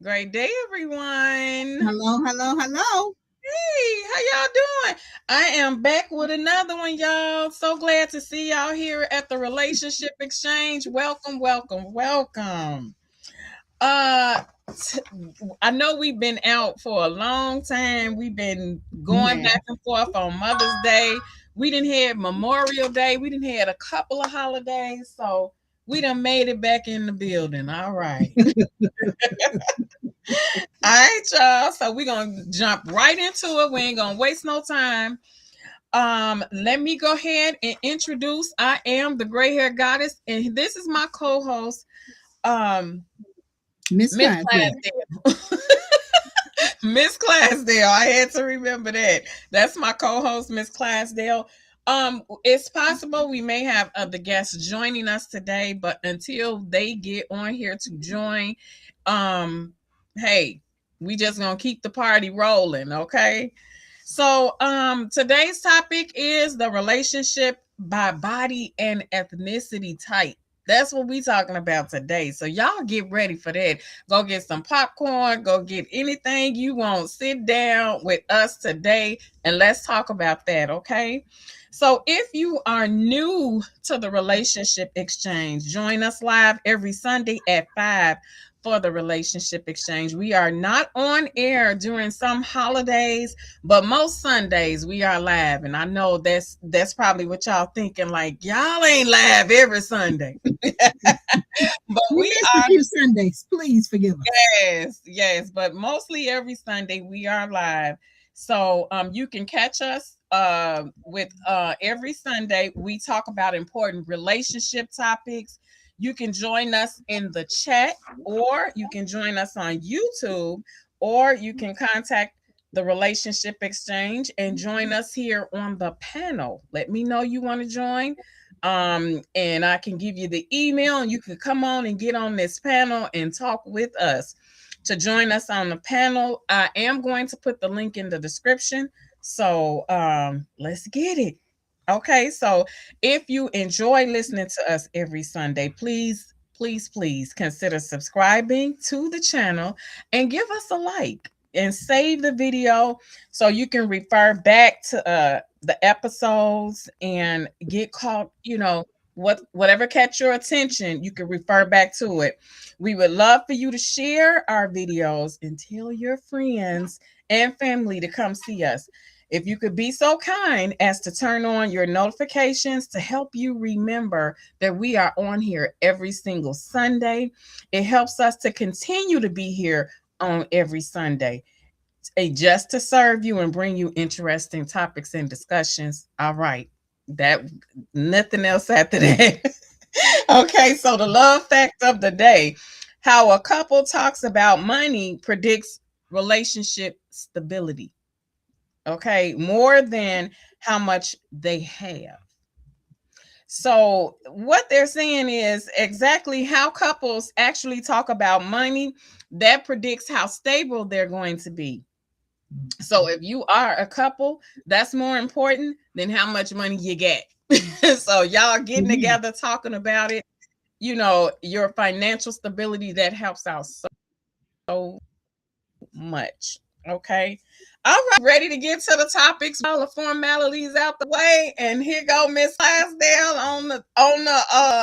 Great day, everyone. Hello, hello, hello. Hey, how y'all doing? I am back with another one, y'all. So glad to see y'all here at the Relationship Exchange. Welcome, welcome, welcome. Uh, t- I know we've been out for a long time. We've been going Yeah. back and forth on Mother's Day. We didn't have Memorial Day. We didn't had a couple of holidays, so we done made it back in the building. All right. All right, y'all. So we're gonna jump right into it. We ain't gonna waste no time. Let me go ahead and introduce. I am the gray hair goddess, and this is my co-host, um, Miss Miss Clydesdale. Clasdale. Miss Clasdale. I had to remember that. That's my co-host, Miss Clasdale. It's possible we may have other guests joining us today, but until they get on here to join, um, hey, we just gonna keep the party rolling, okay? So, today's topic is the relationship by body and ethnicity type. That's what we talking about today. So y'all get ready for that. Go get some popcorn, go get anything you want. Sit down with us today and let's talk about that, okay? So if you are new to the relationship exchange, join us live every Sunday at 5 for the relationship exchange. We are not on air during some holidays, but most Sundays we are live. And I know that's probably what y'all thinking, like y'all ain't live every Sunday. But We we missed a few Sundays. Please forgive us. yes, but mostly every Sunday we are live. So you can catch us with every Sunday we talk about important relationship topics. You can join us in the chat, or you can join us on YouTube, or you can contact the relationship exchange and join us here on the panel. Let me know you want to join, and I can give you the email and you can come on and get on this panel and talk with us. To join us on the panel, I am going to put the link in the description. So let's get it. Okay, so if you enjoy listening to us every Sunday, please consider subscribing to the channel and give us a like and save the video so you can refer back to the episodes and get caught, whatever catch your attention, you can refer back to it. We would love for you to share our videos and tell your friends and family to come see us. If you could be so kind as to turn on your notifications to help you remember that we are on here every single Sunday, it helps us to continue to be here on every Sunday, just to serve you and bring you interesting topics and discussions. All right. That nothing else after that. Okay, so the love fact of the day: how a couple talks about money predicts relationship stability. Okay, more than how much they have. So, what they're saying is exactly how couples actually talk about money that predicts how stable they're going to be. So, if you are a couple, that's more important than how much money you get. So, y'all getting Amen. together talking about it, your financial stability, that helps out so much. Okay. All right, ready to get to the topics, all the formalities out the way. And here go Miss Clasdale on the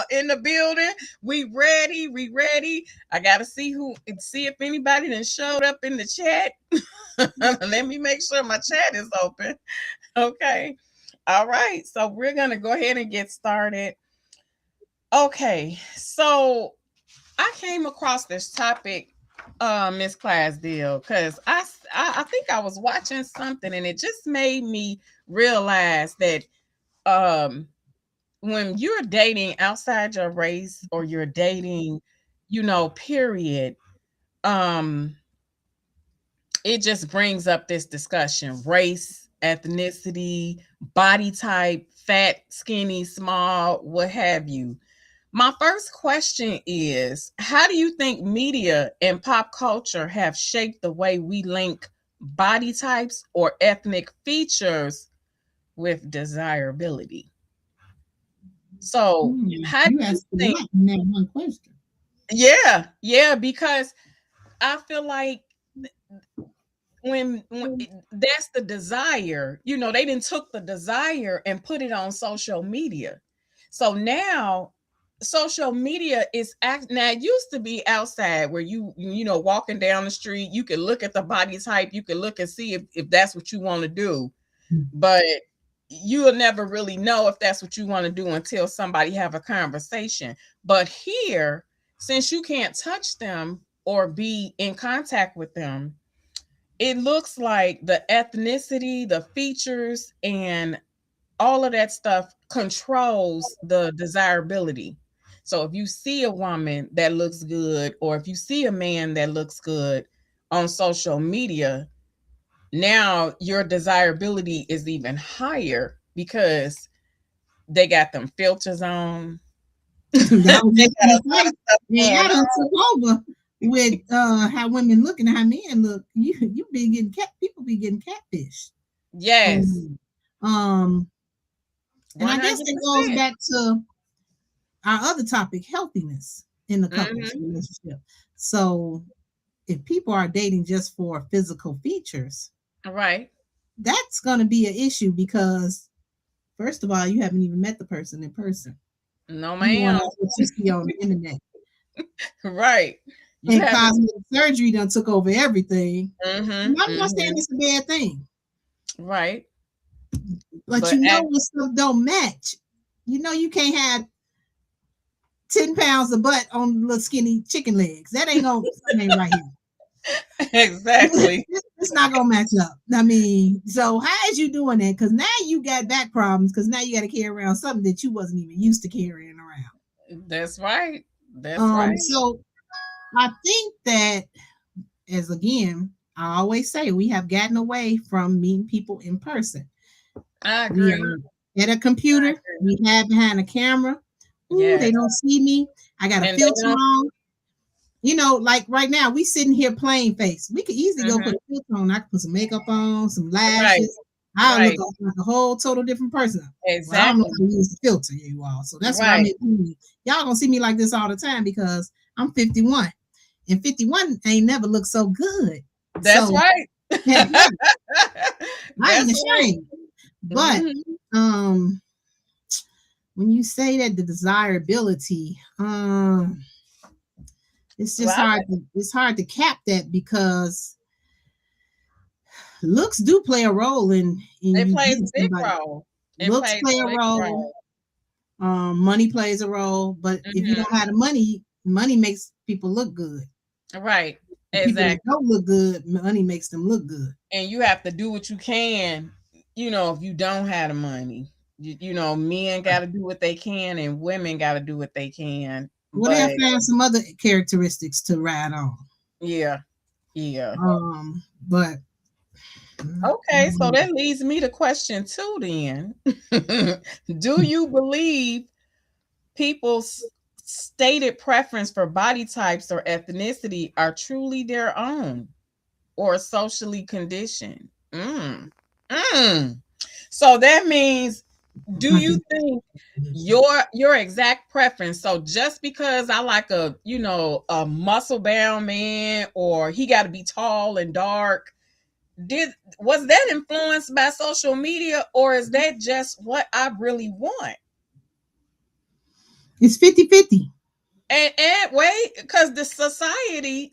in the building. We ready. I gotta see if anybody done showed up in the chat. Let me make sure my chat is open. Okay. All right. So we're gonna go ahead and get started. Okay. So I came across this topic, Miss Clasdale, because I think I was watching something and it just made me realize that um when you're dating outside your race, or you're dating, period, um, it just brings up this discussion: race, ethnicity, body type, fat, skinny, small, what have you. My first question is, how do you think media and pop culture have shaped the way we link body types or ethnic features with desirability? So, how do You you asked a think? lot in that one question. Yeah, because I feel like that's the desire, they didn't took the desire and put it on social media. So now social media is now it used to be outside where walking down the street, you could look at the body type, you could look and see if that's what you want to do, but you'll never really know if that's what you want to do until somebody have a conversation. But here, since you can't touch them or be in contact with them, it looks like the ethnicity, the features, and all of that stuff controls the desirability. So if you see a woman that looks good, or if you see a man that looks good on social media, now your desirability is even higher because they got them filters on. That was They just got gonna a lot say, of stuff and going y'all done on. took over with how women look and how men look. You be getting people be getting catfish. Yes, Um, um, and I guess that goes 100%. back to our other topic, healthiness in the couples Hmm. relationship. So if people are dating just for physical features, Right. that's going to be an issue because first of all, you haven't even met the person in person. No, You want ma'am. to what you see on the internet. Right. You And haven't. cosmetic surgery done took over everything. Hmm. And I'm not saying Hmm. it's a bad thing, Right. but But when stuff don't match, you can't have 10 pounds of butt on little skinny chicken legs. That ain't gonna something ain't right here. exactly. It's not gonna match up. I mean, so how is you doing that? Because now you got back problems. Because now you got to carry around something that you wasn't even used to carrying around. That's right. That's right. So I think that as again, I always say we have gotten away from meeting people in person. I We agree. are at a computer. We have behind a camera. Ooh, they Yes. don't see me. I got a And they filter don't. on. Like right now, we sitting here plain face. We could easily go put Hmm. a filter on. I could put some makeup on, some Right. lashes. I'll look Right. like a whole total different person. Well, I don't know Exactly. how to use the filter, you all. So that's why I Right. make y'all gonna see me like this all the time because I'm 51. And 51 ain't never looked so good. That's So right. yeah, I ain't That's right. ashamed. But Hmm. um when you say that the desirability, it's just Well, hard to cap that because looks do play a role in it you plays getting a big somebody. role. It Looks plays play a a big role. role. Money plays a role. But if you don't Hmm. have the money, money makes people look good. Right. The people that Exactly. don't look good, money makes them look good. And you have to do what you can, if you don't have the money. Men got to do what they can and women got to do what they can. Well, they'll But find some other characteristics to ride on. yeah, yeah. But Okay, so that leads me to question two then. Do you believe people's stated preference for body types or ethnicity are truly their own or socially conditioned? Mm. Mm. So that means, do I you think think your exact preference, so just because I like a muscle bound man, or he got to be tall and dark, did was that influenced by social media, or is that just what I really want? it's 50-50. And wait, because the society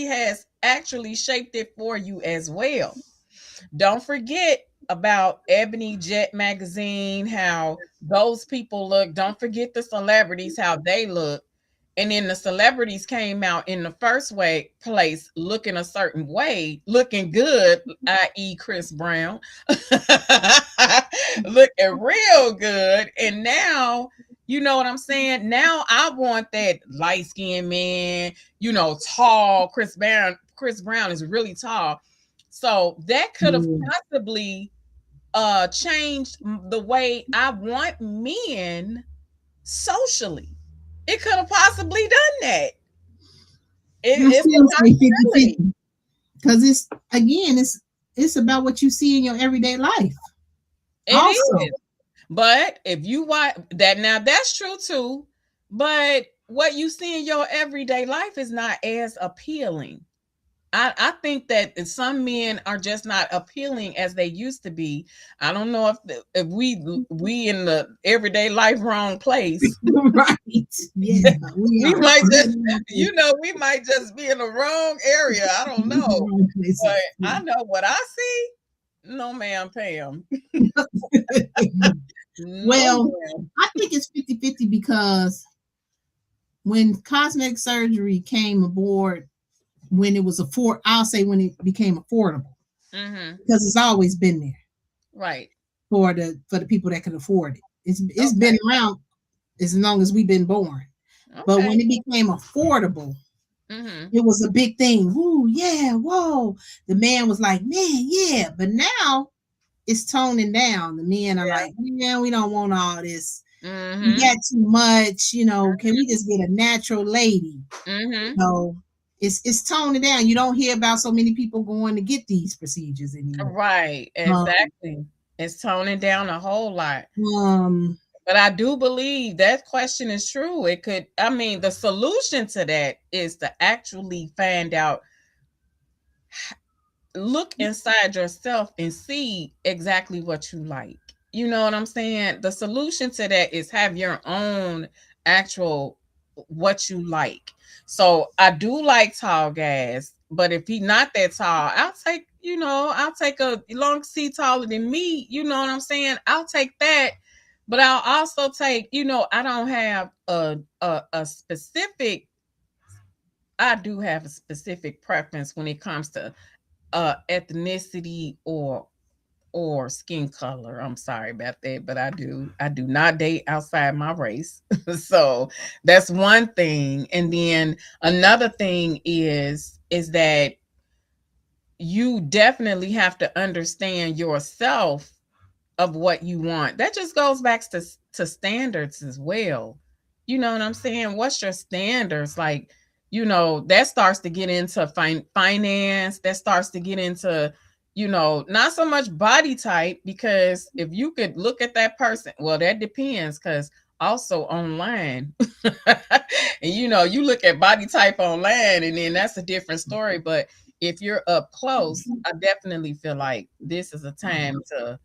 has actually shaped it for you as well. Don't forget about Ebony Jet magazine, how those people look. Don't forget the celebrities, how they look. And then the celebrities came out in the first place looking a certain way, looking good, i.e. Chris Brown, looking real good. And now, you know what I'm saying? Now I want that light skinned man, tall. Chris Brown is really tall. So that could have Yeah. possibly changed the way I want men socially. It could have possibly done that. I It's still a say 50 possibility. 50 because it's about what you see in your everyday life. It Also, is. But if you watch that, now that's true too. But what you see in your everyday life is not as appealing. I think that some men are just not appealing as they used to be. I don't know if we in the everyday life wrong place. Right. Yeah, we We are. might just, we might just be in the wrong area. I don't know, Wrong but places. I know what I see. No, ma'am, Pam. No, Well, ma'am. I think it's 50-50 because when cosmetic surgery came aboard, when it was I'll say when it became affordable, Mm-hmm. because it's always been there Right. for the people that can afford it. It's Okay. been around as long as we've been born. But Okay. when it became affordable, Mm-hmm. it was a big thing. Ooh, yeah, whoa. The man was like, man, yeah. But now it's toning down. The men are Yeah. like, yeah, we don't want all this. We Mm-hmm. got too much, can we just get a natural lady? Mm-hmm. No, it's toning down. You don't hear about so many people going to get these procedures anymore. Right. Um, Exactly. It's toning down a whole lot. um, But I do believe that question is true. It could, I mean, the solution to that is to actually find out, look inside yourself and see exactly what you like. You know what I'm saying? The solution to that is have your own actual what you like. So I do like tall guys, but if he not that tall, I'll take a long as he taller than me, you know what I'm saying? I'll take that. But I'll also take, I don't have a specific, I do have a specific preference when it comes to ethnicity or skin color. I'm sorry about that, but I do not date outside my race. So that's one thing. And then another thing is that you definitely have to understand yourself of what you want. That just goes back to standards as well. You know what I'm saying? What's your standards? Like, that starts to get into finance, that starts to get into, not so much body type, because if you could look at that person, well, that depends, because also online, and you look at body type online, and then that's a different story. But if you're up close, I definitely feel like this is a time to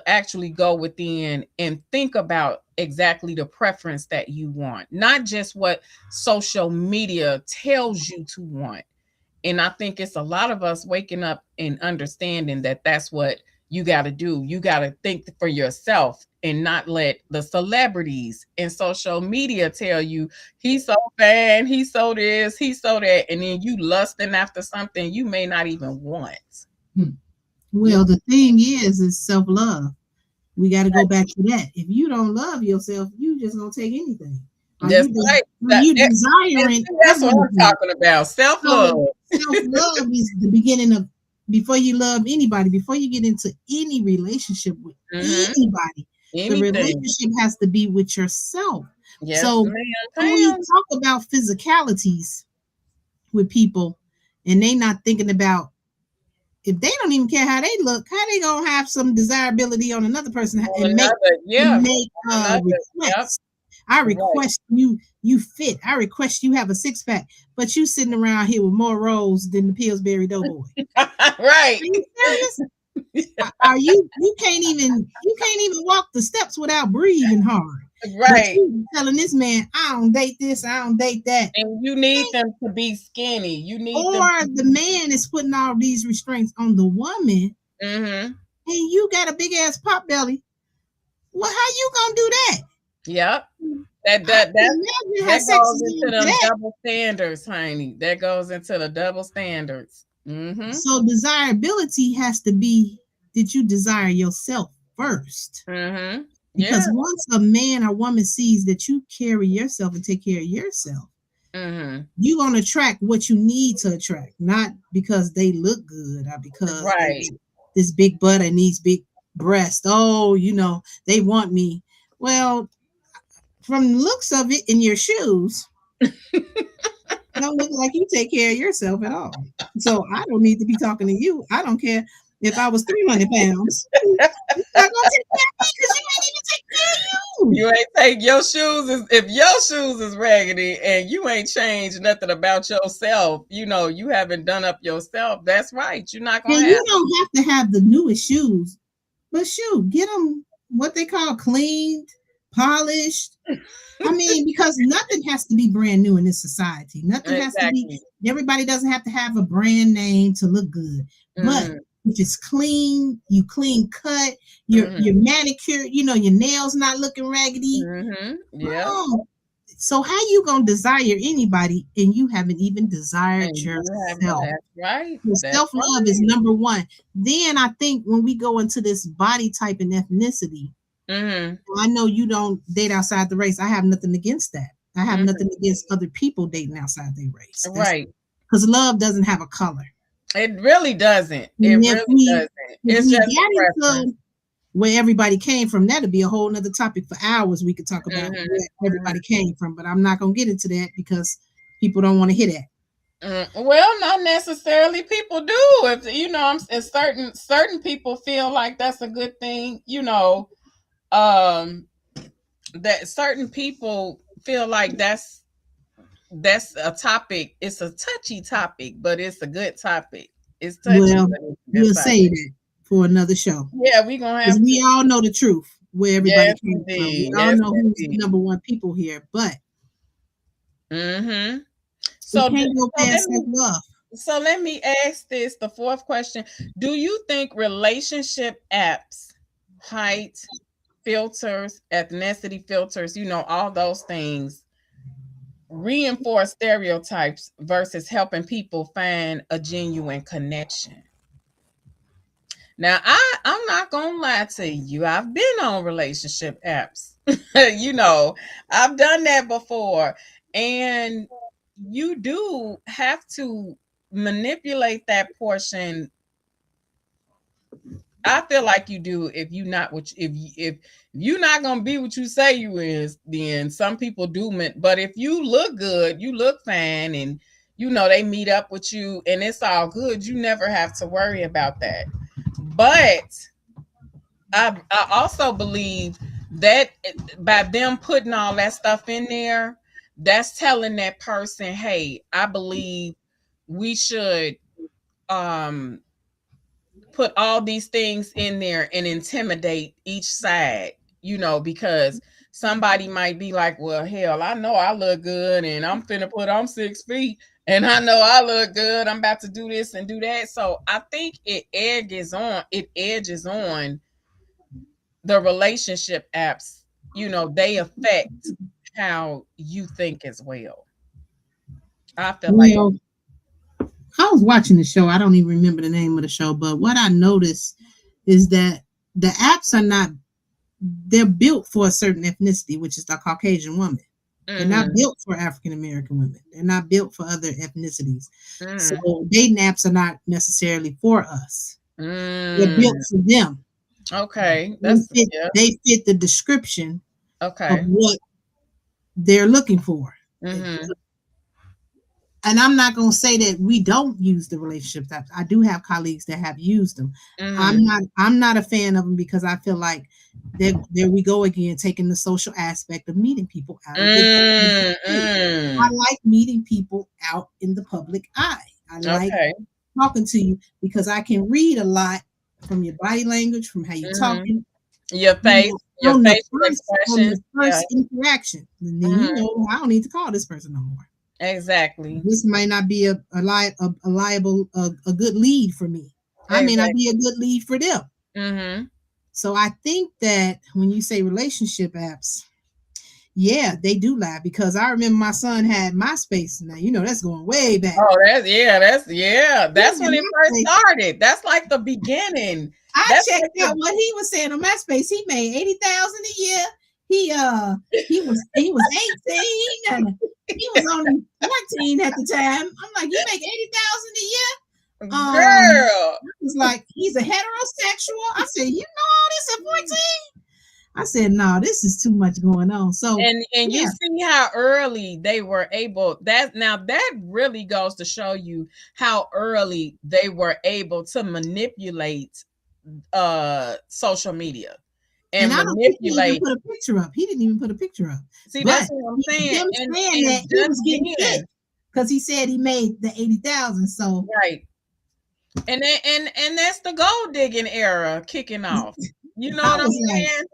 actually go within and think about exactly the preference that you want, not just what social media tells you to want. And I think it's a lot of us waking up and understanding that that's what you got to do. You got to think for yourself and not let the celebrities and social media tell you he's so fine, he's so this, he's so that, and then you lusting after something you may not even want. Yeah. well, the thing is self love. We got to go back to that. If you don't love yourself, you just gonna take anything. That's right. Are you And desiring see, that's what I'm everything? talking about. Self love. So self love is the beginning of before you love anybody, before you get into any relationship with Mm-hmm. anybody, the Anything. relationship has to be with yourself. Yes, So ma'am. when we Pam. talk about physicalities with people and they not thinking about if they don't even care how they look, how they gonna have some desirability on another person On and make another, and yeah. make On another, yep. requests. I Right. request you fit. I request you have a six pack, but you sitting around here with more rolls than the Pillsbury Doughboy. Right. Are you serious? Are you can't even walk the steps without breathing hard. But Right. you telling this man, I don't date this, I don't date that. And you need them to be skinny. You need Or them to the be. man is putting all these restraints on the woman Mm-hmm. and you got a big ass pop belly. Well, how you gonna do that? Yep. That I that can that imagine how that sexy goes is into to them that. double standards, honey. That goes into the double standards. Mm-hmm. So desirability has to be did you desire yourself first? Mm-hmm. Yeah. Because once a man or woman sees that you carry yourself and take care of yourself, Mm-hmm. you're gonna attract what you need to attract, not because they look good or because they Right. got this big butt and these big breasts. Oh, they want me. Well, from the looks of it in your shoes, don't look like you take care of yourself at all. So I don't need to be talking to you. I don't care if I was 300 pounds. You're not gonna take care of me because you ain't even take you. You ain't take your shoes if your shoes is raggedy and you ain't changed nothing about yourself, you haven't done up yourself. That's right. You're not And gonna have you don't have to have the newest shoes, but shoot, get them what they call cleaned, polished. I mean, because nothing has to be brand new in this society. Nothing has to be, exactly. everybody doesn't have to have a brand name to look good. But Hmm. if it's clean, you clean cut, Hmm. your manicure, your nails not looking raggedy. Hmm. Yeah. Oh, so how you gonna desire anybody and you haven't even desired And you have yourself? that's right. That's Self love is right. number one. Then I think when we go into this body type and ethnicity, Hmm. I know you don't date outside the race. I have nothing against that. I have Hmm. nothing against other people dating outside their race. That's Right. because love doesn't have a color. It really doesn't. It And really doesn't. if It's we just a got preference. into where everybody came from, that'd be a whole nother topic for hours. We could talk about Hmm. where everybody came from, but I'm not gonna get into that because people don't want to hear that. Well, not necessarily. People do. If if certain people feel like that's a good thing. Um, that certain people feel like that's a topic. It's a touchy topic, but it's a good topic. It's touchy, Well, but it's a good we'll topic. say that for another show. Yeah, we gonna Because have to. we all know the truth, where everybody Yes, came from. We indeed. all Yes, know who's the indeed. number one people here, but Mm-hmm. we So, can't go so let past self me love. so let me ask this, the fourth question. Do you think relationship apps, height, filters, ethnicity filters, all those things reinforce stereotypes versus helping people find a genuine connection? Now, I'm not gonna lie to you. I've been on relationship apps. you know, I've done that before. And you do have to manipulate that portion. I feel like you do if you not what if you're not gonna be what you say you is, then some people do. But if you look good, you look fine, and they meet up with you, and it's all good. You never have to worry about that. But I also believe that by them putting all that stuff in there, that's telling that person, hey, I believe we should um put all these things in there and intimidate each side, because somebody might be like, well, hell, I know I look good and I'm 6 feet and I know I look good. I'm about to do this and do that. So I think it edges on the relationship apps, they affect how you think as well. I feel like Well, I was watching the show. I don't even remember the name of the show, but what I noticed is that the apps are not, they're built for a certain ethnicity, which is the Caucasian woman. They're not mm-hmm, built for African American women. They're not built for other ethnicities. So mm, dating apps are not necessarily for us. They're built mm. for them. Okay, They that's fit, yeah. they fit the description of Okay. what they're looking for. Mm-hmm. And I'm not going to say that we don't use the relationship apps. I do have colleagues that have used them. Mm-hmm. I'm not a fan of them because I feel like there we go again, taking the social aspect of meeting people out of the day. I Mm-hmm. like meeting people out in the public eye. I like Okay. talking to you because I can read a lot from your body language, from how you're Mm-hmm. talking, Your face, your on the facial on expressions. the Yeah. first interaction. And then Mm-hmm. I don't need to call this person no more. Exactly. This might not be a liable a good lead for me. I may not be Exactly. a good lead for them. Mm-hmm. So I think that when you say relationship apps, yeah, they do lie because I remember my son had MySpace. Now that's going way back. Oh, that's He had when it first MySpace. started. That's like the beginning. I That's checked like out the what he was saying on MySpace. He made 80,000 a year. He was 18 and he was only 14 at the time. I'm like, you make 80,000 a year? girl. I was like, he's a heterosexual. I said, you know all this at 14? I said, no, this is too much going on. So And you yeah, see how early they were able that really goes to show you how early they were able to manipulate social media. And and I don't think he even manipulate. put a picture up. He didn't even put a picture up. See, that's But what I'm saying. him saying And that he just was getting then, kicked because he said he made the 80,000. So right. And that's the gold digging era kicking off. You know I what I'm was like, saying?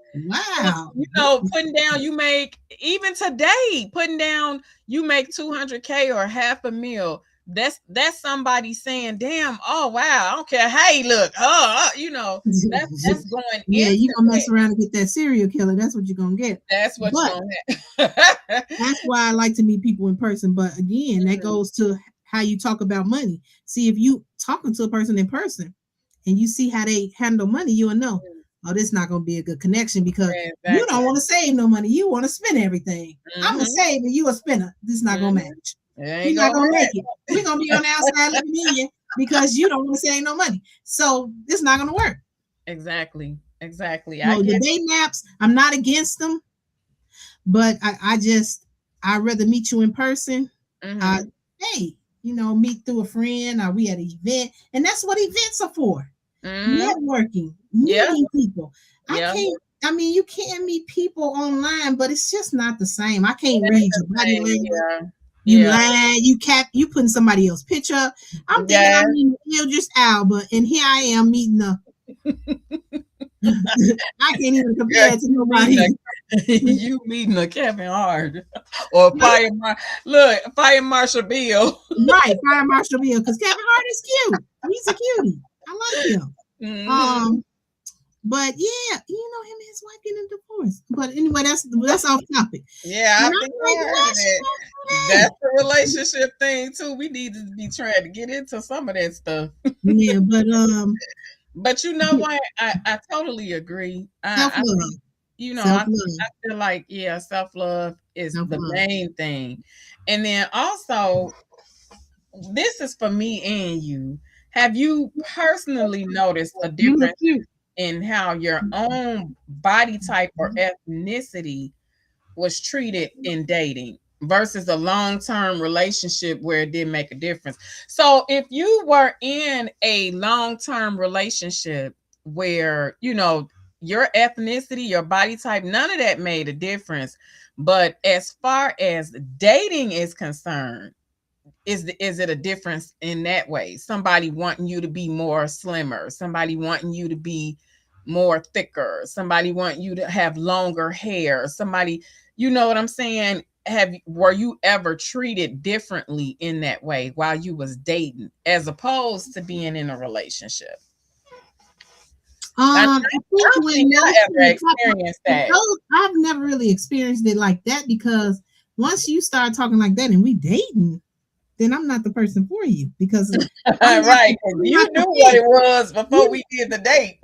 wow. You know, putting down, you make, even today, putting down, you make 200K or half a mil. That's somebody saying, damn, oh wow, I don't care. Hey, look, you know, that's going Yeah, into you gonna mess that. around and get that serial killer. That's what you're gonna get. That's what But you're gonna have. that's why I like to meet people in person. But again, that goes to how you talk about money. See, if you talking to a person in person and you see how they handle money, you'll know, oh, this is not gonna be a good connection because you Exactly. don't want to save no money. You want to spend everything. I'm a Mm-hmm. save and you a spender. This is not gonna Mm-hmm. match. It ain't We're not gonna gonna make work. it. We're gonna be on the outside looking in because you don't want to save no money. So this is not gonna work. Exactly. Exactly. I So the get. date naps, I'm not against them, but I'd rather meet you in person. Uh, Mm-hmm. hey, meet through a friend or we at an event. And that's what events are for. Mm-hmm. Networking, Yeah. meeting people. Yeah. You can meet people online, but it's just not the same. I can't It ain't read the your body same. language. Yeah. You Yeah. lying, you putting somebody else's picture up. I'm thinking Yeah. I'm meeting Idris Alba, and here I am meeting a I can't even Yeah, compare it to you meeting nobody. you meeting a Kevin Hart or Fire Marshal Bill. Right, Fire Marshal Bill, because Kevin Hart is cute. He's a cutie. I like him. Hmm. Um, but yeah, him and his wife getting a divorce. But anyway, that's off topic. Yeah, And I I'm think I like, heard why of she that. gonna do That's the relationship thing too. We need to be trying to get into some of that stuff. that? Yeah, but But you know what? I totally agree. self I love, think, self I love, feel like, yeah, self-love is self the love. main thing. And then also, this is for me and you. Have you personally noticed a You look difference cute. in how your own body type or ethnicity was treated in dating versus a long-term relationship where it didn't make a difference? So if you were in a long-term relationship where, your ethnicity, your body type, none of that made a difference, but as far as dating is concerned, is it a difference in that way? Somebody wanting you to be more slimmer, somebody wanting you to be more thicker, somebody wanting you to have longer hair, somebody, you know what I'm saying? Were you ever treated differently in that way while you was dating as opposed to being in a relationship? I, I I think don't think when those I ever two experienced that. those I've never really experienced it like that because once you start talking like that and we dating, then I'm not the person for you because Right, 'cause I'm you not knew the what fit. it was before You, we did the date.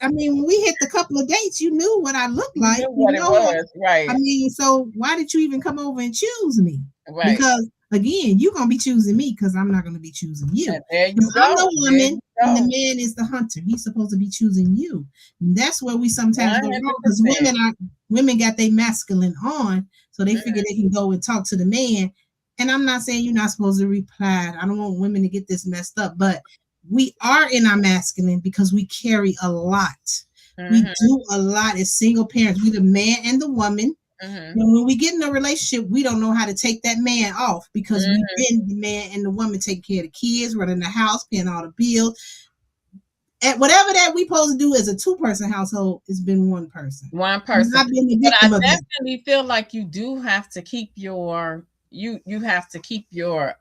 I mean, when we hit the couple of dates, you knew what I looked You like. knew what it was, I right? mean, so why did you even come over and choose me? Right. Because again, you're gonna be choosing me because I'm not gonna be choosing you. And there you Because I'm go. the There woman you and the go. man is the hunter. He's supposed to be choosing you. And that's where we sometimes go wrong because 100%. women got their masculine on, so they figure Mhm. they can go and talk to the man. And I'm not saying you're not supposed to reply. I don't want women to get this messed up, but we are in our masculine because we carry a lot. We Mhm. do a lot as single parents. We the man and the woman. Mhm. And when we get in a relationship, we don't know how to take that man off because we've Mhm. been the man and the woman taking care of the kids, running the house, paying all the bills. And whatever that we supposed to do as a two-person household, it's been one person. One And person. I've been the But I victim of that. definitely feel like you do have to keep you have to keep your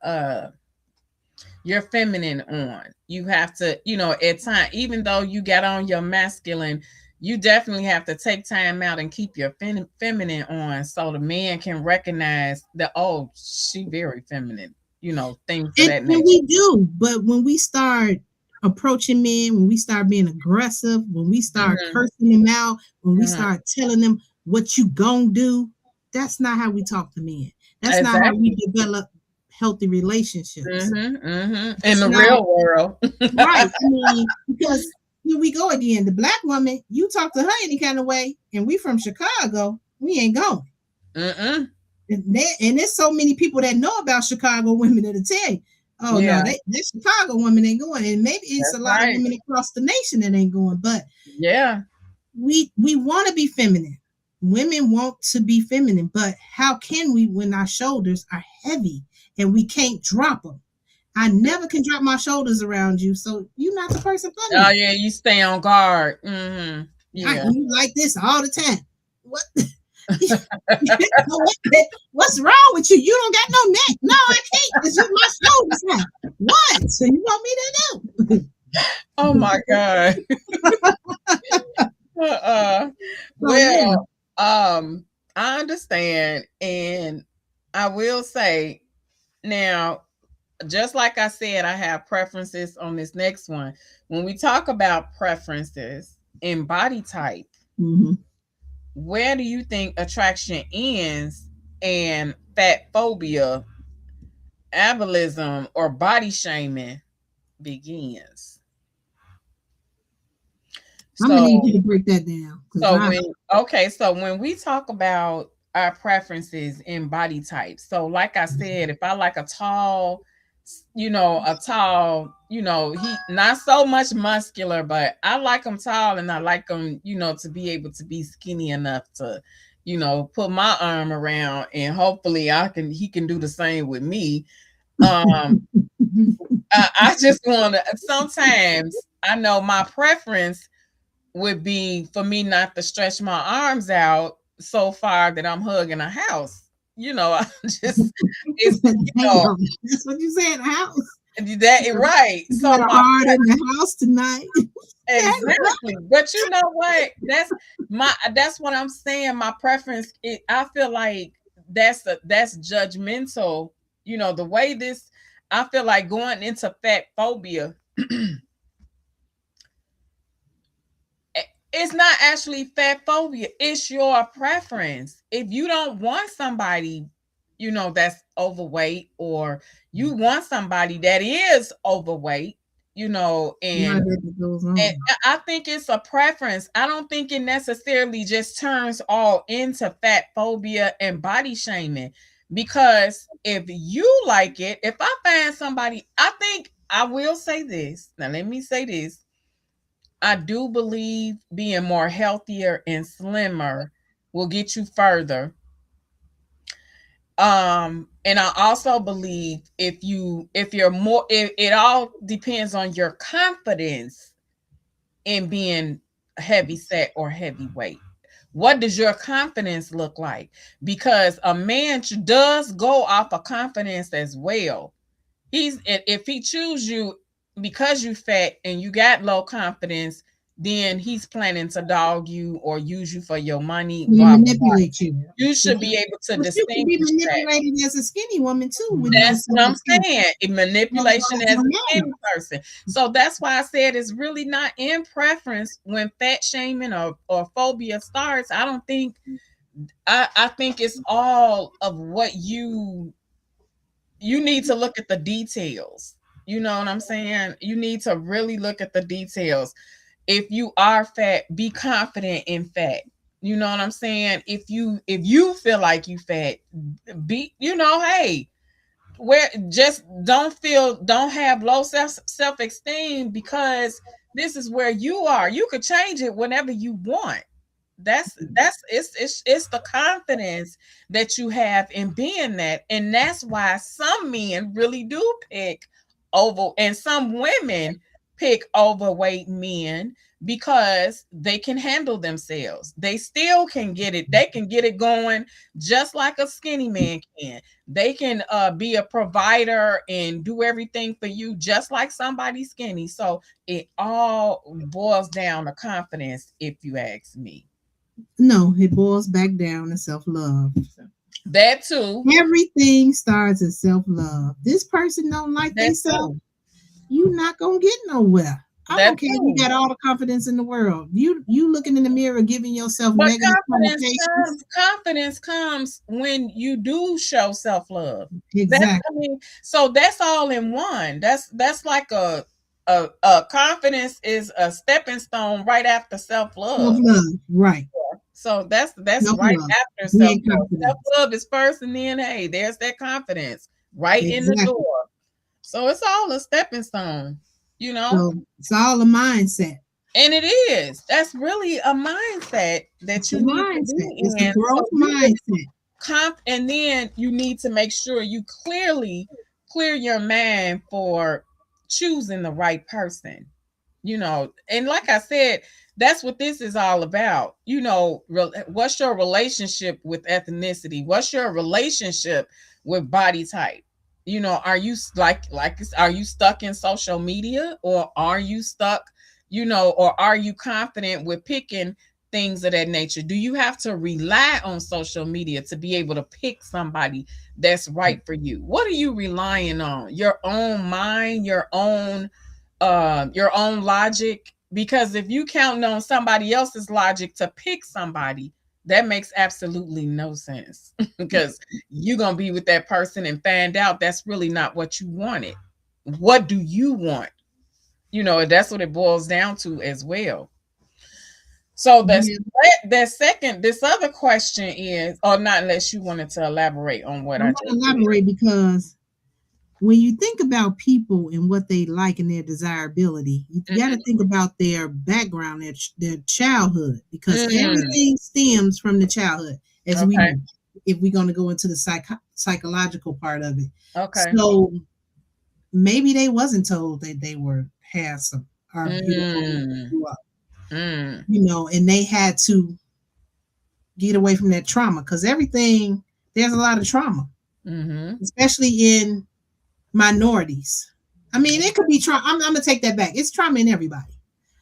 feminine on. You have to, at time, even though you got on your masculine, you definitely have to take time out and keep your feminine on so the man can recognize that, oh, she very feminine, things of that And nature. we do, but when we start approaching men, when we start being aggressive, when we start Hmm. cursing them out, when we Hmm. start telling them what you gonna do, that's not how we talk to men. That's not how we Exactly. develop healthy relationships. Hmm. Hmm. In It's the not real world. right. I mean, because here we go again. The black woman, you talk to her any kind of way, and we from Chicago, we ain't going. Mm-mm. And there's so many people that know about Chicago women that'll tell you, oh no, Yeah, that Chicago women ain't going. And maybe it's a that's lot of right. women across the nation that ain't going. But Yeah. we want to be feminine. Women want to be feminine, but how can we when our shoulders are heavy and we can't drop them? I never can drop my shoulders around you, so you're not the person for Oh me. yeah, you stay on guard. Mm-hmm. Yeah. You like this all the time. What? What's wrong with you? You don't got no neck. No, I can't. It's just my shoulders now. What? So you want me to Oh my God. so yeah. Well, I understand, and I will say now, just like I said, I have preferences on this next one. When we talk about preferences in body type, Mm-hmm. where do you think attraction ends and fat phobia, ableism, or body shaming begins? I'm gonna need So, you to break that down because so I when okay, so when we talk about our preferences in body types, so like I said, if I like a tall, a tall, he not so much muscular, but I like him tall, and I like him, to be able to be skinny enough to, put my arm around, and hopefully he can do the same with me. Um, I just want to. Sometimes I know my preference would be for me not to stretch my arms out so far that I'm hugging a house. I just it's damn, that's what you said. House. that right. You So got a my heart in the house tonight. exactly, but you know what? That's what I'm saying. My preference. I feel like that's judgmental. The way this. I feel like going into fat phobia. It's not actually fat phobia. It's your preference. If you don't want somebody, that's overweight, or you want somebody that is overweight, and That goes and on. I think it's a preference. I don't think it necessarily just turns all into fat phobia and body shaming. Because if you like it, if I find somebody, I think I will say this. Now, let me say this. I do believe being more healthier and slimmer will get you further. And I also believe if you're more, it all depends on your confidence in being heavy set or heavyweight. What does your confidence look like? Because a man does go off of confidence as well. If he choose you because you fat and you got low confidence, then he's planning to dog you or use you for your money. He Blah blah blah. manipulate you. You should be able to But you can be distinguish that. manipulated as a skinny woman too with no That's what I'm self-esteem. saying. Manipulation as No a matter. skinny person. So that's why I said it's really not in preference when fat shaming or phobia starts. I don't think I think it's all of what you need to look at the details. You know what I'm saying? You need to really look at the details. If you are fat, be confident in fat. You know what I'm saying? If you feel like you fat, be hey, where just don't have low self-esteem, because this is where you are. You could change it whenever you want. It's the confidence that you have in being that, and that's why some men really do pick over, and some women pick overweight men, because they can handle themselves. They still can get it. They can get it going just like a skinny man can. They can be a provider and do everything for you just like somebody skinny. So it all boils down to confidence, if you ask me. No, it boils back down to self-love. That too. Everything starts at self-love. This person don't like That themselves, too. you not gonna get nowhere. I That don't care if you too. got all the confidence in the world. You looking in the mirror, giving yourself But negative connotations. confidence comes when you do show self-love. I Exactly. mean, so that's all in one. That's like a confidence is a stepping stone right after self-love. Self-love. Right. So that's right Self-love. after Being self-love. confident. Self-love is first, and then hey, there's that confidence right in the Exactly. door. So it's all a stepping stone, you know? So it's all a mindset. And it is. That's really a mindset that It's a you need to mindset. be It's a in. So growth you can mindset. and then you need to make sure you clearly clear your mind for choosing the right person. And like I said, that's what this is all about. What's your relationship with ethnicity? What's your relationship with body type? Are you are you stuck in social media, or are you stuck, or are you confident with picking things of that nature? Do you have to rely on social media to be able to pick somebody that's right for you? What are you relying on? Your own mind, your own logic? Because if you counting on somebody else's logic to pick somebody, that makes absolutely no sense. Because you're gonna be with that person and find out that's really not what you wanted. What do you want? That's what it boils down to as well. So Yeah, this other question is, or not, unless you wanted to elaborate on what I I want just to said. elaborate because when you think about people and what they like and their desirability, you got to Mhm. think about their background, their childhood, because Mm, everything stems from the childhood, as we okay. know. If we're going to go into the psychological part of it, Okay. so maybe they wasn't told that they were handsome or beautiful when they Mm, grew up, mm, and they had to get away from that trauma because everything there's a lot of trauma, mm-hmm. especially in minorities. I mean, it could be trauma. I'm gonna take that back. It's trauma in everybody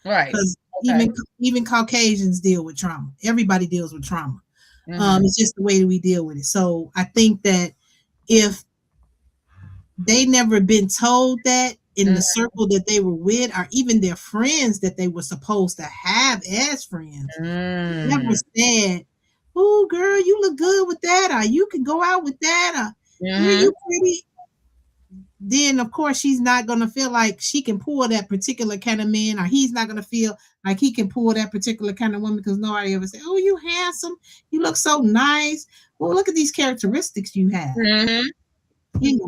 Right. because Okay. even Caucasians deal with trauma. Everybody deals with trauma. Mm-hmm. It's just the way that we deal with it. So I think that if they never been told that in the circle that they were with, or even their friends that they were supposed to have as friends, never Mm-hmm. said, "Oh, girl, you look good with that," or "You can go out with that," or "Girl, Mm-hmm. you pretty." Then of course she's not gonna feel like she can pull that particular kind of man, or he's not gonna feel like he can pull that particular kind of woman because nobody ever said, "Oh, you handsome, you look so nice. Well, look at these characteristics you have." Mm-hmm. You know,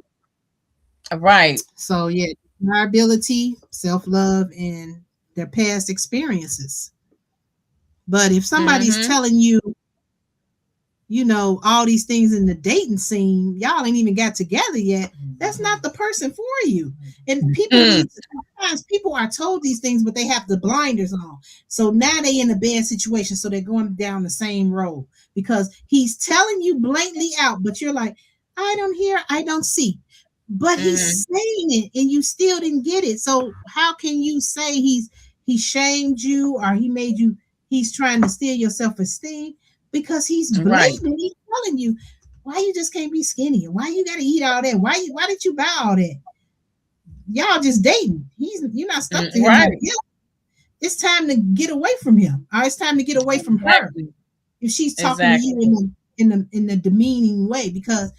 Right. so yeah, desirability, self love, and their past experiences. But if somebody's Mm-hmm. telling you, all these things in the dating scene, y'all ain't even got together yet, that's not the person for you. And people Mm, need to, sometimes people are told these things, but they have the blinders on. So now they in a bad situation. So they're going down the same road because he's telling you blatantly out, but you're like, I don't hear, I don't see. But mm, he's saying it and you still didn't get it. So how can you say he shamed you or he's trying to steal your self-esteem? Because he's right. blatantly telling you why you just can't be skinny, why you gotta eat all that, why did you buy all that? Y'all just dating. You're not stuck to him like Right. him. It's time to get away from him, or it's time to get away from her Exactly. if she's talking to you Exactly. in a demeaning way. Because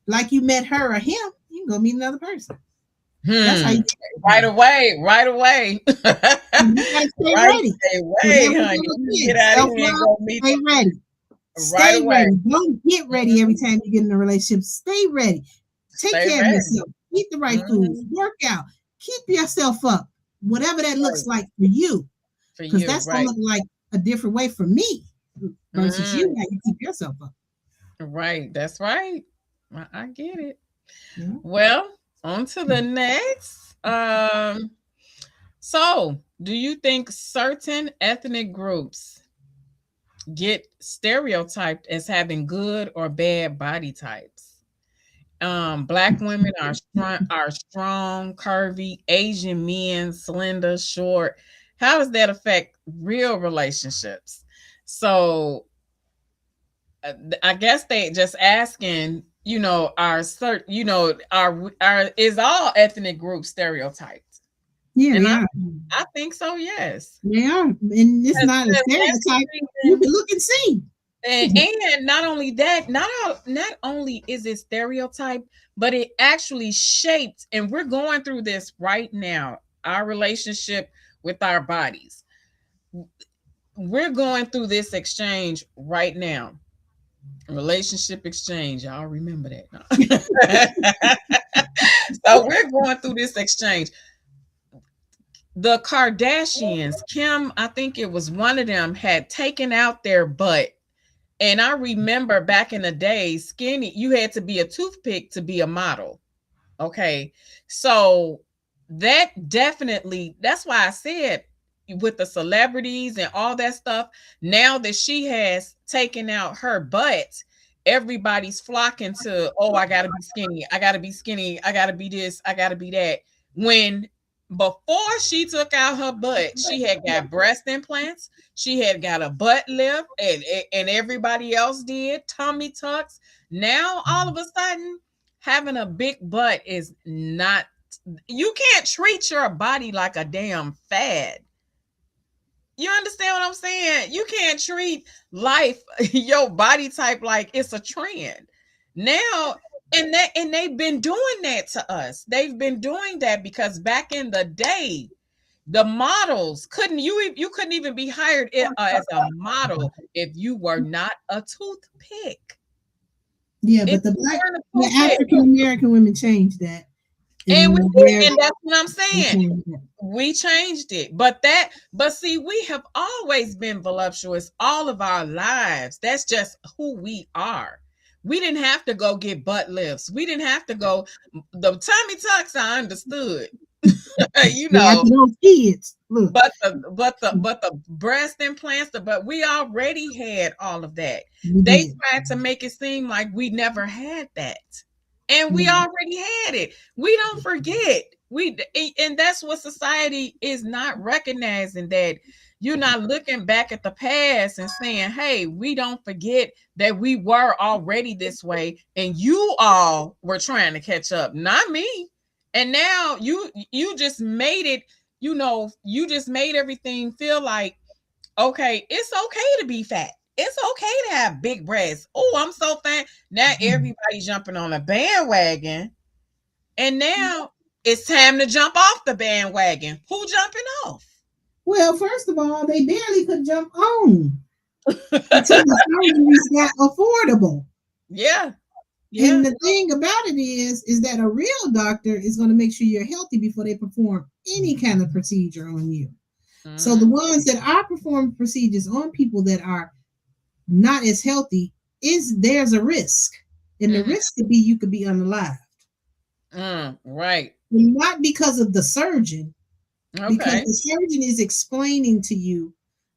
like you met her or him, you can go meet another person. That's how Hmm. you get Right everybody. away. Right away. And you gotta stay Right ready. away, Whatever honey. it You is, get out of self here and love, go meet stay ready. right Stay away. ready. Don't get ready every Mhm. time you get in a relationship. Stay ready. Take Stay care of ready. yourself. Eat the right foods. Mhm. Work out. Keep yourself up. Whatever that looks Right. like for you. For Because you. that's gonna Right. look like a different way for me versus you, Mm, how you keep yourself up. right. That's right. I get it. Yeah. Well, on to the next. So, do you think certain ethnic groups get stereotyped as having good or bad body types? Black women are strong, curvy. Asian men slender, short. How does that affect real relationships? So, I guess they just asking, are is all ethnic groups stereotyped? Yeah, And they I are. I think so, yes. They are. And it's not a That's the stereotype. You reason. can look and see. And not only that, not only is it stereotype, but it actually shaped, and we're going through this right now, our relationship with our bodies. We're going through this exchange right now. Relationship exchange. Y'all remember that. So we're going through this exchange. the Kardashians, Kim, I think it was one of them, had taken out their butt. And I remember back in the day, skinny, you had to be a toothpick to be a model. Okay. So that definitely, that's why I said with the celebrities and all that stuff, now that she has taken out her butt, everybody's flocking to, oh, I gotta be skinny. I gotta be skinny. I gotta be this. I gotta be that. When before she took out her butt, she had got breast implants, she had got a butt lift, and everybody else did tummy tucks. Now all of a sudden, having a big butt is not, you can't treat your body like a damn fad. You understand what I'm saying? You can't treat life, your body type, like it's a trend. Now, and they've been doing that to us. They've been doing that because back in the day, the models couldn't, you couldn't even be hired as a model if you were not a toothpick. Yeah, If but the you black, weren't a the toothpick. African American women changed that, And we and did, and that's what I'm they saying. changed that. We changed it. But see, we have always been voluptuous all of our lives. That's just who we are. We didn't have to go get butt lifts. We didn't have to go, the tummy tucks, I understood. you Yeah, after know, those kids, look, but the breast implants, but we already had all of that. we They did. tried to make it seem like we never had that. And we Yeah. already had it. We don't forget. We and that's what society is not recognizing, that you're not looking back at the past and saying, "Hey, we don't forget that we were already this way and you all were trying to catch up, not me." And now you just made it, you just made everything feel like, okay, it's okay to be fat. It's okay to have big breasts. Oh, I'm so fat. Now everybody's jumping on a bandwagon. And now it's time to jump off the bandwagon. Who jumping off? Well, first of all, they barely could jump on until the surgeries got affordable. Yeah. And Yeah. the thing about it is that a real doctor is going to make sure you're healthy before they perform any kind of procedure on you. So the Mm-hmm. ones that are performing procedures on people that are not as healthy, is there's a risk. And the Mm-hmm. risk could be you could be unalive. Right. And not because of the surgeon, because Okay. the surgeon is explaining to you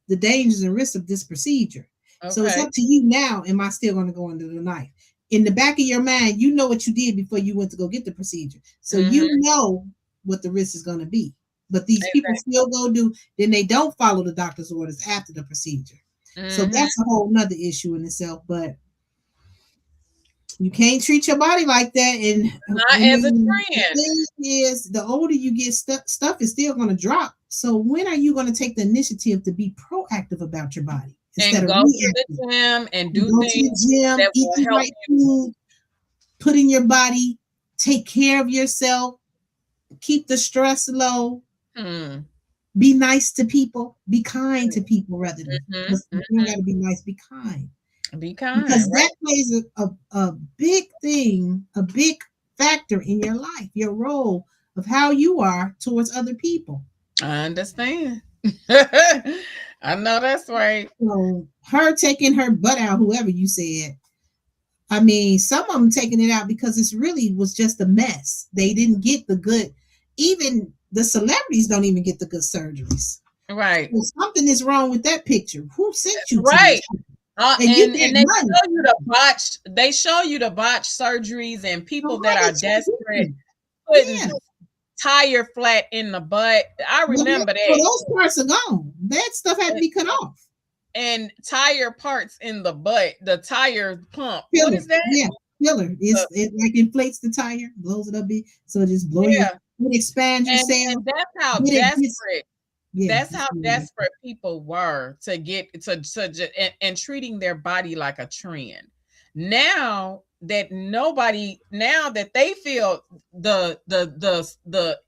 the dangers and risks of this procedure. So it's Okay. up to you now. Am I still going to go under the knife? In the back of your mind, you know what you did before you went to go get the procedure. So you Mm-hmm. know what the risk is going to be. But these people Exactly. still go do, then they don't follow the doctor's orders after the procedure. So Mm-hmm. that's a whole nother issue in itself. But you can't treat your body like that. And Not I as a mean, the trend. thing is, the older you get, stuff is still going to drop. So when are you going to take the initiative to be proactive about your body instead And of go to the reactive? gym and You do go to things the gym, that eat will the help right food, put in your body, take care of yourself, keep the stress low, you. be nice to people, be kind to people rather than. Mm-hmm. You don't got to be nice, be kind. Be kind, Because right? that plays a big thing, a big factor in your life, your role of how you are towards other people. I understand. I know that's right. So her taking her butt out, whoever you said, I mean, some of them taking it out because it's really was just a mess. They didn't get the good, even the celebrities don't even get the good surgeries. Right. Well, something is wrong with that picture. Who sent you to Right. this? And you And get they money. show you the botched, they show you the botched surgeries and So people that how are did you desperate, get? putting Yeah. tire flat in the butt. I Well, remember well, that. those parts are gone. That stuff had to be cut off. And tire parts in the butt, the tire pump. What Filler, is that? yeah, filler. Uh, It like inflates the tire, blows it up big, so it just blow you. yeah. It expands your And cell. that's how Then it gets, desperate, yeah, that's how desperate people were to get and treating their body like a trend. Now that nobody, now that they feel, the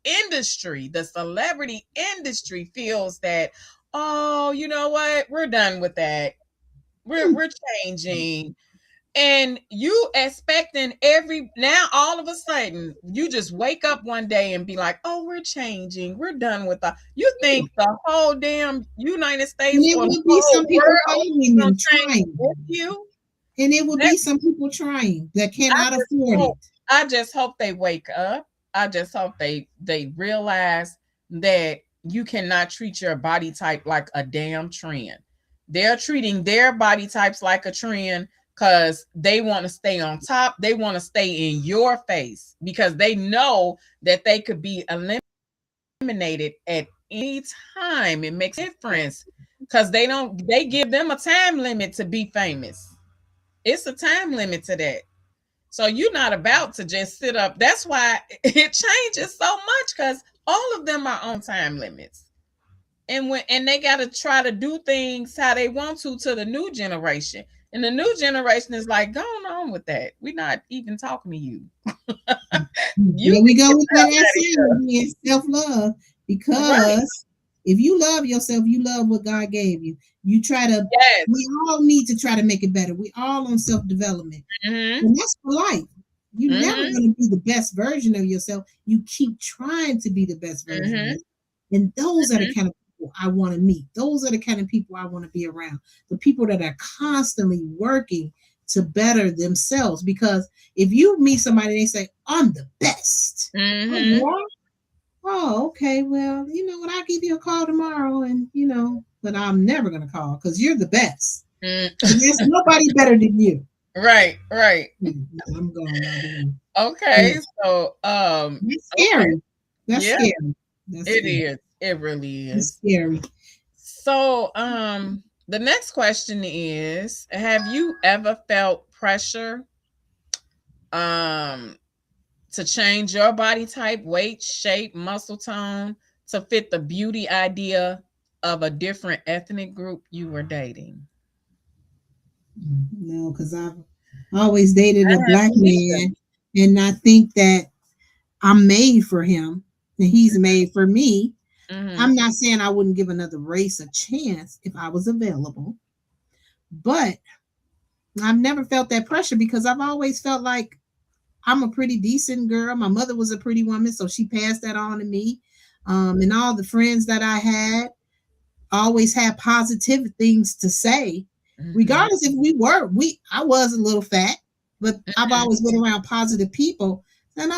industry, the celebrity industry feels that, oh, you know what, we're done with that, we're changing. And you expecting every now all of a sudden you just wake up one day and be like, oh, we're changing, we're done with the, you think the whole damn United And States it or the will be some whole people world following gonna and change trying. with you? And it will That, be some people trying that I cannot just afford hope, it. I just hope they wake up. I just hope they realize that you cannot treat your body type like a damn trend. They're treating their body types like a trend because they want to stay on top. They want to stay in your face because they know that they could be eliminated at any time. It makes a difference because they give them a time limit to be famous. It's a time limit to that. So you're not about to just sit up. That's why it changes so much because all of them are on time limits. And they got to try to do things how they want to the new generation. And the new generation is like, go on with that. We're not even talking to you. You There we can go get with the hell that essay again, self-love. out of here. Right. Because if you love yourself, you love what God gave you. You try to, Yes. we all need to try to make it better. We all on self-development. Mm-hmm. And that's for life. You're never Mm-hmm. going to be the best version of yourself. You keep trying to be the best version of Mm-hmm. yourself. And those are the kind of people I want to meet. Those are the kind of people I want to be around. The people that are constantly working to better themselves. Because if you meet somebody and they say, I'm the best. Oh, Mm-hmm. yeah? Oh, okay. Well, you know what? I'll give you a call tomorrow. And, but I'm never going to call because you're the best. And there's Mm. nobody better than you. Right, right. I'm going out of here. Okay, Yeah. so That's okay. scary. That's Yeah, scary. That's it scary. is. It really That's is. scary. So, the next question is, have you ever felt pressure um to change your body type, weight, shape, muscle tone to fit the beauty idea of a different ethnic group you were dating? No, because I've always dated I a black haven't either. man, and I think that I'm made for him, and he's made for me. Mhm. I'm not saying I wouldn't give another race a chance if I was available, but I've never felt that pressure because I've always felt like I'm a pretty decent girl. My mother was a pretty woman, so she passed that on to me. And all the friends that I had always had positive things to say, Mhm. regardless if I was a little fat, but I've Mhm. always been around positive people. And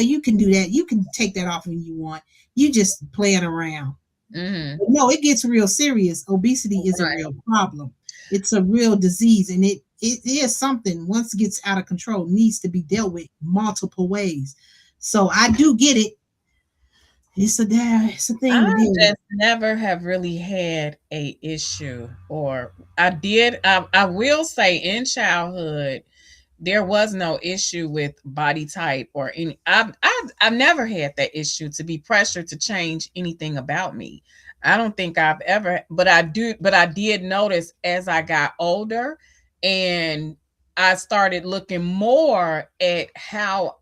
you can do that. You can take that off when you want. You just playing around. Mhm. But no, it gets real serious. Obesity is a Right. real problem. It's a real disease, and it is something once it gets out of control needs to be dealt with multiple ways. So I do get it. It's a thing to I deal with. just never have really had a issue, or I did. I will say in childhood there was no issue with body type or any. I've never had that issue to be pressured to change anything about me. I don't think I've ever, but I did notice as I got older and I started looking more at how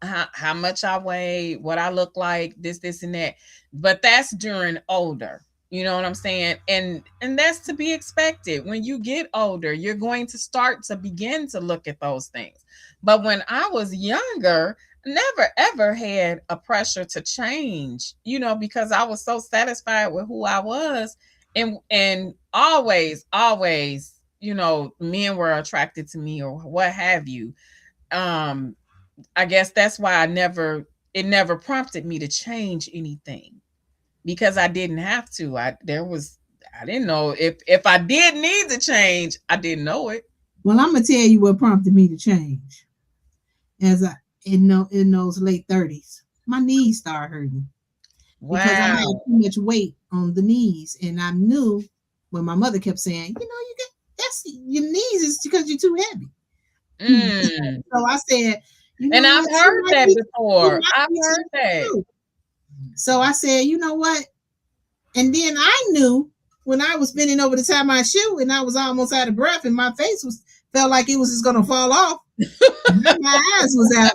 much I weigh, what I look like, this and that. But that's during older. You know what I'm saying? And that's to be expected. When you get older, you're going to start to begin to look at those things. But when I was younger, never ever had a pressure to change, because I was so satisfied with who I was. And always, men were attracted to me or what have you. Um, I guess that's why it never prompted me to change anything because I didn't have to. I didn't know if I did need to change, I didn't know it. Well, I'm gonna tell you what prompted me to change. As I in those late 30s, my knees started hurting because I had Wow. too much weight on the knees, and I knew when my mother kept saying, you get that's your knees is because you're too heavy. Mm. So I said, you And know I've what, heard that she before. might I've be heard telling that. the truth. So I said, you know what? And then I knew when I was bending over to tie my shoe and I was almost out of breath and my face was felt like it was just gonna fall off. My eyes was out.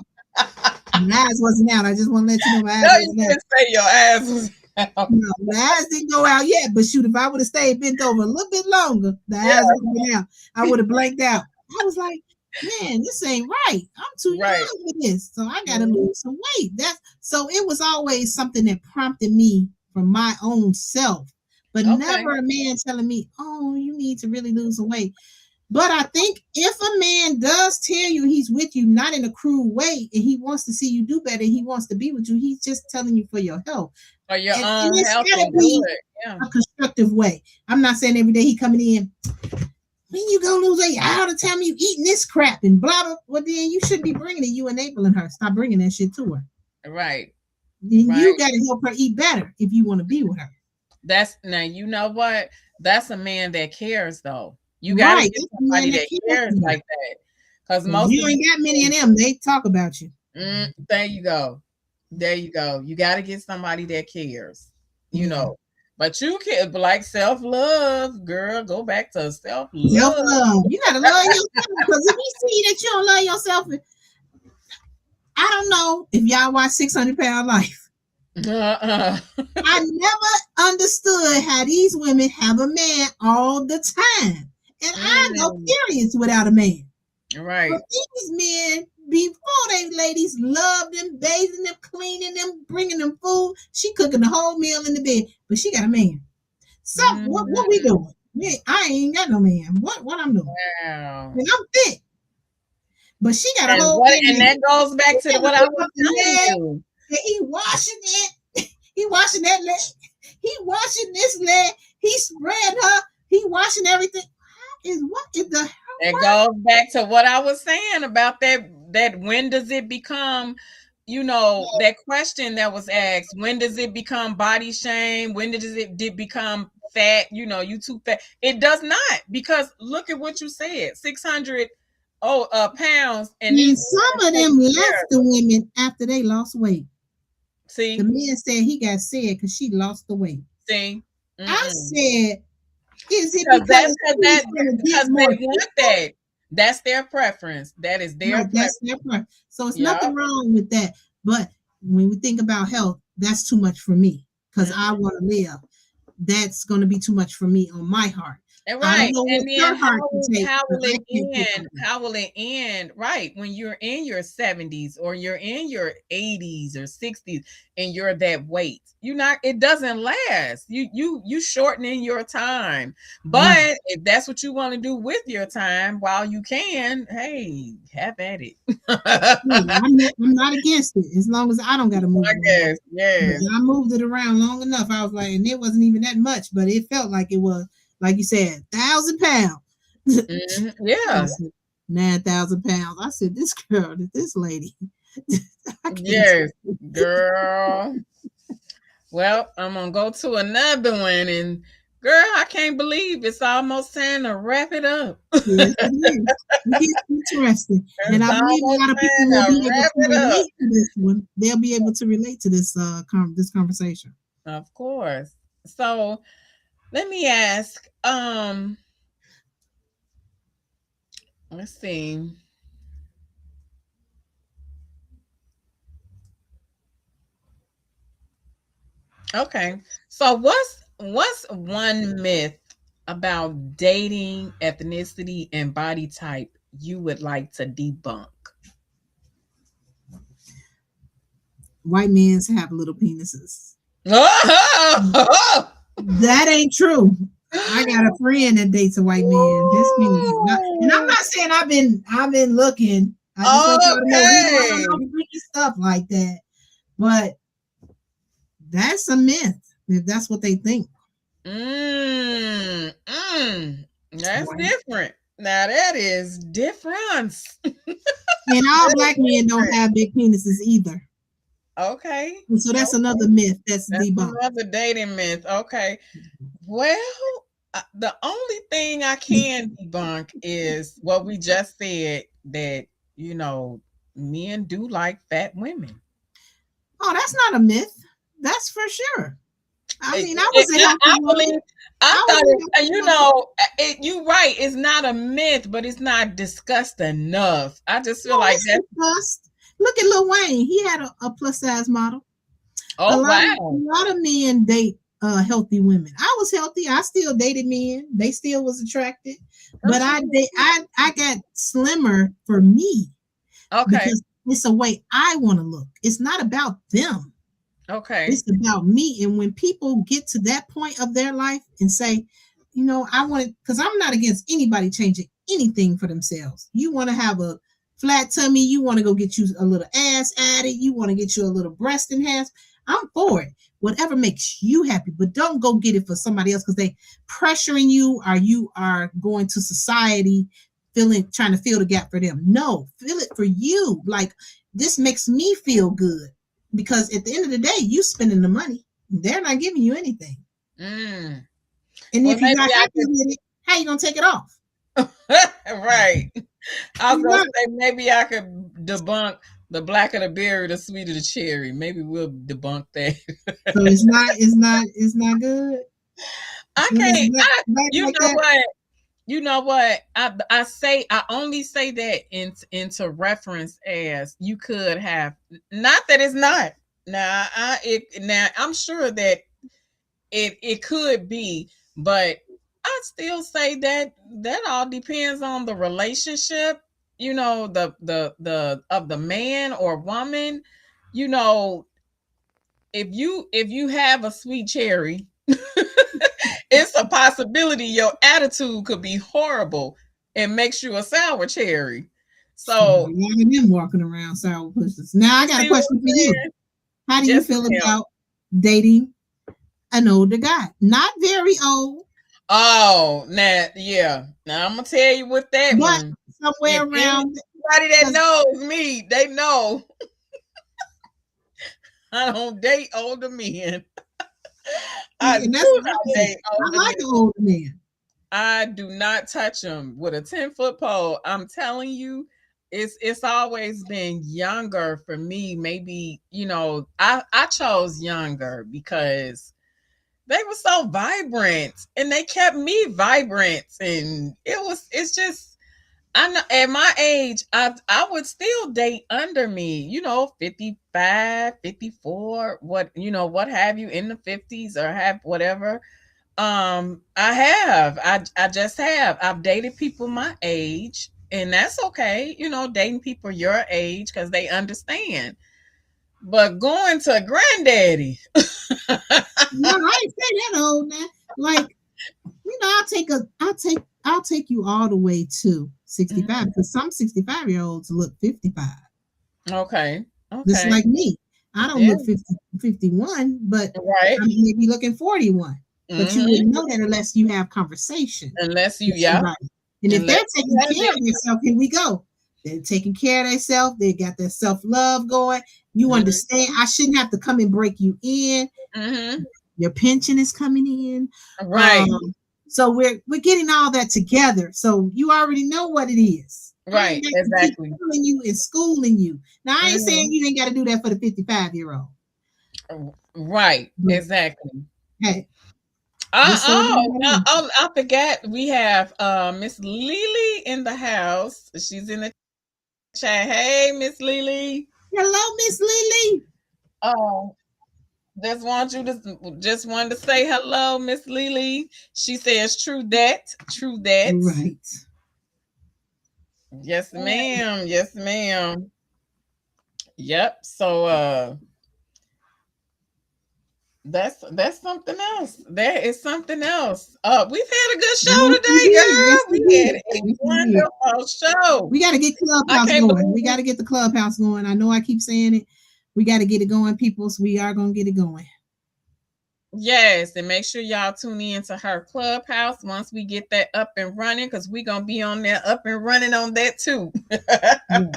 My eyes wasn't out. I just want to let you know my No, eyes you wasn't out. didn't say your ass was out. No, the eyes didn't go out yet. But shoot, if I would have stayed bent over a little bit longer, the Yeah. eyes would have been out. I would have blanked out. I was like, man, this ain't right. I'm too Right. young for this. So I gotta Mhm. lose some weight. That's so it was always something that prompted me from my own self, but Okay. never a man telling me, oh, you need to really lose some weight. But I think if a man does tell you he's with you, not in a cruel way, and he wants to see you do better, he wants to be with you, he's just telling you for your health. For your And own it's health gotta and be good. Yeah. a constructive way. I'm not saying every day he coming in, when you gonna lose weight? All the time you eating this crap and blah blah. Well, then you shouldn't be bringing it. You enabling her. Stop bringing that shit to her. Right. Then you Right. got to help her eat better if you want to be with her. That's now you know what? That's a man that cares though. You got to Right. get That's the man somebody that that cares cares for you. like that. Cuz Because most you of these ain't got many of men, them. They talk about you. there you go. There you go. You got to get somebody that cares. You Yeah. know. But you can like self-love, girl, go back to Self self-love. love. You got to love yourself. Because if you see that you don't love yourself, I don't know if y'all watch 600 Pound Life. Uh-uh. I never understood how these women have a man all the time. And I go Mm, periods without a man. But right. these men, before they ladies, love them, bathing them, cleaning them, bringing them food. She cooking the whole meal in the bed, but she got a man. So what we Mm, doing? I ain't got no man. What I'm doing? wow. And I'm thick, but she got a And whole what man. and that goes He back to got to what I pick was up the telling leg, you. and he washing it. He washing that leg. He washing this leg. He spread her. He washing everything. What is the hell? It goes back to what I was saying about that when does it become, that question that was asked, when does it become body shame? When does it did become fat? You too fat. It does not, because look at what you said. 600 pounds, and And these men some of them taking left care of the them. women after they lost weight. The See? man said he got sad because she lost the weight. See? I Mm-mm. said, is it Because because that's because she's that going to get because more they want people? that. That's their preference. That is their Right, preference. that's their part. So it's Yep. nothing wrong with that. But when we think about health, that's too much for me because I Mhm. want to live. That's going to be too much for me on my heart. And I don't right. know what And then your heart can take, how but will I it can't take all end? that. How will it end? Right. When you're in your 70s or you're in your 80s or 60s and you're that weight. You not it doesn't last. You shortening your time. Right. But if that's what you want to do with your time while you can, hey, have at it. Yeah, I I'm not against it as long as I don't got to move it around. guess. But Yes. I moved it around long enough. I was like, and it wasn't even that much, but it felt like it was, like you said, 1,000 pounds. Mhm. I Yeah. said, 9,000 pounds. I said, this girl, this lady, I can't Yes, take it. girl. Well, I'm gonna go to another one, and girl, I can't believe it's almost time to wrap it up. Yes, it is. It gets interesting. And It's I believe a almost lot of people time will to be able wrap to it up. relate to this one. They'll be able to relate to this this conversation. Of course. So let me ask. Let's see. Okay. So what's one myth about dating, ethnicity, and body type you would like to debunk? White men have little penises. Oh! That ain't true. I got a friend that dates a white man. His penis is not, and I'm Ooh, not saying I've been looking. I just want y'all to know we don't okay. want no freaky stuff like that. But that's a myth if that's what they think. That's White. different. Now that is difference. And all That is black men don't different. have big penises either. Okay. And so that's Okay. another myth that's That's debunked. another dating myth. Okay. Well, the only thing I can debunk is what we just said, that, you know, men do like fat women. Oh, that's not a myth. That's for sure. I It, mean, I it, was a I, healthy I woman. believe. I I was thought a healthy woman. you right. It's not a myth, but it's not discussed enough. I just No, feel like it's that's. discussed. Look at Lil Wayne. He had a plus size model. A Oh lot of wow. men date. healthy women. I was healthy. I still dated men. They still was attracted, but Okay. I got slimmer for me Okay. because it's a way I want to look. It's not about them. Okay. It's about me. And when people get to that point of their life and say, I want to, because I'm not against anybody changing anything for themselves. You want to have a flat tummy, you want to go get you a little ass added, you want to get you a little breast enhanced. I'm for it. Whatever makes you happy, but don't go get it for somebody else because they pressuring you or you are going to society trying to fill the gap for them. No, fill it for you. Like this makes me feel good because at the end of the day, you spending the money. They're not giving you anything. Mm. And Well, if you're maybe not I happy with it, how you gonna take it off? right. I was You're gonna not. say maybe I could debunk the blacker the berry, the sweeter the cherry. Maybe we'll debunk that. So it's not good I when it's can't. back You like know that. what? You know what? I only say that into reference as you could have. Not that it's not. Now I'm sure that it could be, but I still say that that all depends on the relationship. The of the man or woman. You know, if you have a sweet cherry, it's a possibility your attitude could be horrible and makes you a sour cherry. Shit, a So lot of them walking around sour pushes. Now I you got a see what question I'm for you. saying? How do you Yes, feel ma'am. about dating an older guy? Not very old, Oh, now yeah. Now I'm gonna tell you with that but one. somewhere If around. anybody that Because knows me, they know I don't date older men. I see, do and that's my not thing. date I older like men. an older man. I do not touch them with a 10-foot pole. I'm telling you, it's always been younger for me. Maybe, I chose younger because they were so vibrant and they kept me vibrant. And it's just, I know at my age, I would still date under me, 55, 54, what have you, in the 50s or have whatever. I just have. I've dated people my age, and that's okay. Dating people your age because they understand. But going to granddaddy, No, I ain't say that old now. Like, I'll take you all the way to 65 Mhm. because some 65-year-olds look 55. Okay, Just okay, like me. I don't yeah, look 50, 51, but right. I may be looking 41. But you Hmm. wouldn't know that unless you have conversation Unless you, with yeah, somebody. And if they're unless you taking have care of it. themselves, here we go. They're taking care of themselves. They got their self-love going. You understand. I shouldn't have to come and break you in. Mm-hmm. Your pension is coming in. Right, So we're getting all that together. So you already know what it is. I ain't right, got to keep exactly. telling you and schooling you. Now I ain't saying Hmm. you ain't got to do that for the 55-year-old. Right, But exactly. hey, just so everybody knows. I forgot we have Miss Lily in the house. She's in the chat. Hey, Miss Lily. Hello, Miss Lily. Oh, just wanted to say hello, Miss Lily. She says true that, true that. Right. Yes, ma'am. Yes, ma'am. Yep. So that's something else. That is something else. We've had a good show Yes, we today, did. Yes, girl. we We had did. a Yes, we did. wonderful show. We got to get I Clubhouse can't going. believe We got we. to get the Clubhouse going. I know I keep saying it. We got to get it going, people. So we are going to get it going. Yes, and make sure y'all tune in to her clubhouse once we get that up and running, because we're gonna be on there up and running on that too. Yes.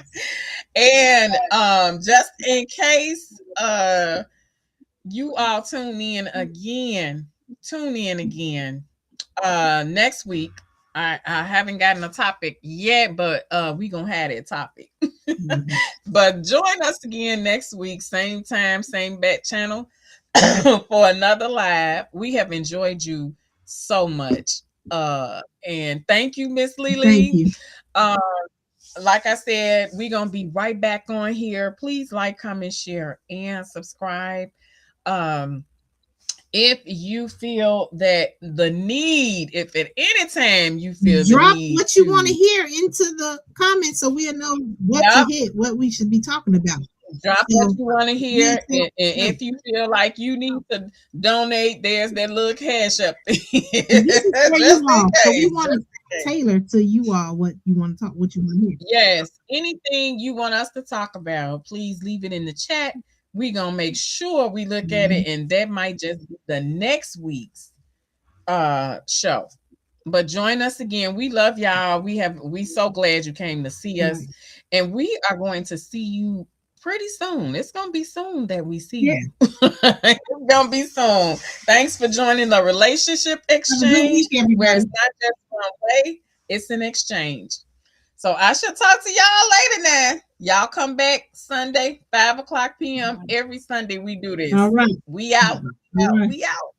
And just in case you all tune in again next week. I haven't gotten a topic yet, but we gonna have that topic. Mhm. But join us again next week, same time, same bat channel, for another live. We have enjoyed you so much. And thank you, Miss Thank Lily. you. Uh, like I said, we're gonna be right back on here. Please like, comment, share, and subscribe. Um, If you feel that the need, if at any time you feel the Drop need what you want to to, hear into the comments so we'll know what to yep, hit, what we should be talking about. drop what So you want to yeah, hear. And right. if you feel like you need to donate, there's that little cash up there. And this is for Just you in all. So we case. want Just to in case. tailor to you all what you want to talk, what you want to hear. Yes. Anything you want us to talk about, please leave it in the chat. We're gonna make sure we look at Mhm. it, and that might just be the next week's show. But join us again. We love y'all. We so glad you came to see us. Right. And we are going to see you pretty soon. It's gonna be soon that we see Yeah. you. It's gonna be soon. Thanks for joining the relationship Have a good exchange week, where everybody. it's not just one way, it's an exchange. So I shall talk to y'all later now. Y'all come back Sunday, 5 o'clock p.m. Every Sunday we do All this. right. We out. All right. We out.